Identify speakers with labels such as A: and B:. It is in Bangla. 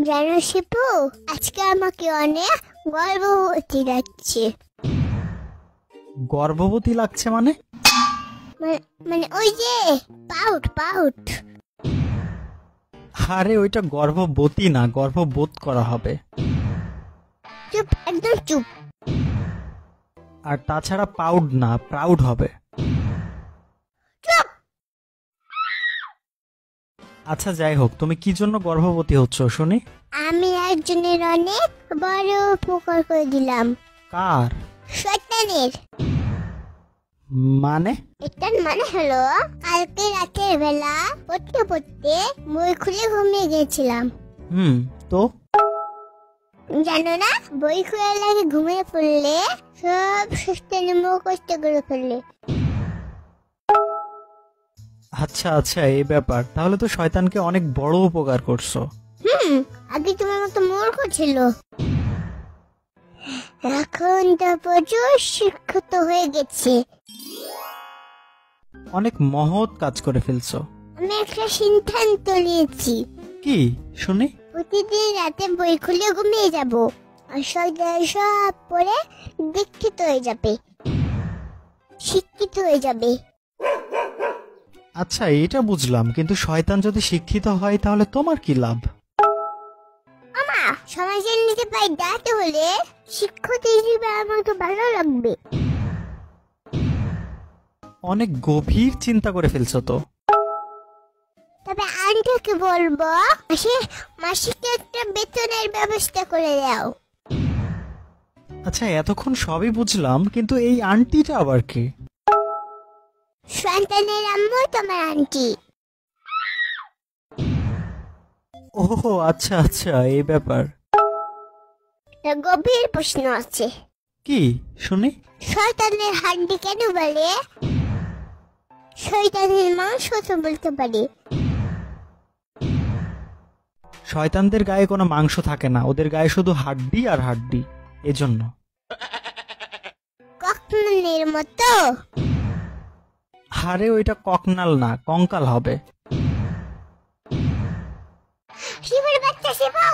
A: জানো শিপু, আজকে আমাকে অনেক গর্ভবতী লাগছে।
B: গর্ভবতী লাগছে মানে?
A: মানে ওই যে পাউট পাউট।
B: আরে ওইটা গর্ভবতী না, গর্ভবোধ করা হবে।
A: চুপ, একদম চুপ।
B: আর তাছাড়া পাউড না, প্রাউড হবে।
A: চুপ।
B: আচ্ছা যাই হোক, তুমি কি জন্য গর্ভবতী হচ্ছ শুনি?
A: আমি একজনের অনেক বড় উপকার করে দিলাম।
B: কার?
A: শয়তানের।
B: মানে?
A: এটার মানে হলো, কালকে রাতের বেলা পড়তে পড়তে বই খুলে ঘুমিয়ে গেছিলাম।
B: তো
A: জানো না, বই খুলে লাগে ঘুমিয়ে পড়লে সব শয়তানি মুখস্থ করে ফেললে।
B: আচ্ছা আচ্ছা, এই ব্যাপার। তাহলে তো শয়তানকে অনেক বড় উপকার করছো।
A: আগে তোমার মতো মূর্খ ছিল, এখন তো প্রচুর শিক্ষিত হয়ে গেছে।
B: অনেক মহৎ কাজ করে ফেলছো।
A: আমি একটা সিদ্ধান্ত নিয়েছি।
B: কি শুনি?
A: প্রতিদিন রাতে বই খুলে ঘুমিয়ে যাব, আর সব পড়ে দীক্ষিত হয়ে যাবে, শিক্ষিত হয়ে যাবে।
B: আচ্ছা এটা বুঝলাম, কিন্তু শয়তান যদি শিক্ষিত হয় তাহলে তোমার কি লাভ?
A: আমা, সমাজের নিচে পাই দাঁড়াতে হলে শিক্ষক হিসেবে আমার তো ভালো লাগবে।
B: অনেক গভীর চিন্তা করে ফেলছো তো।
A: তবে আন্টিকে বলবো মাসিক একটা বেতনের ব্যবস্থা করে দাও।
B: আচ্ছা এতক্ষণ সবই বুঝলাম, কিন্তু এই আন্টিটা আবার কে?
A: সন্তানের আম্মু তোমার আন্টি।
B: ওহো আচ্ছা আচ্ছা, এই ব্যাপার।
A: গভীর প্রশ্ন আছে।
B: কি শুনি?
A: শয়তানের হাড্ডি কেন বলে? শয়তানের মাংস তো বলতে পারে।
B: শয়তানদের গায়ে কোনো মাংস থাকে না, ওদের গায়ে শুধু হাড্ডি আর হাড্ডি, এজন্য।
A: ককনের মতো।
B: আরে ওইটা ককনাল না, কঙ্কাল হবে।
A: শিবের বাচ্চা শিবু।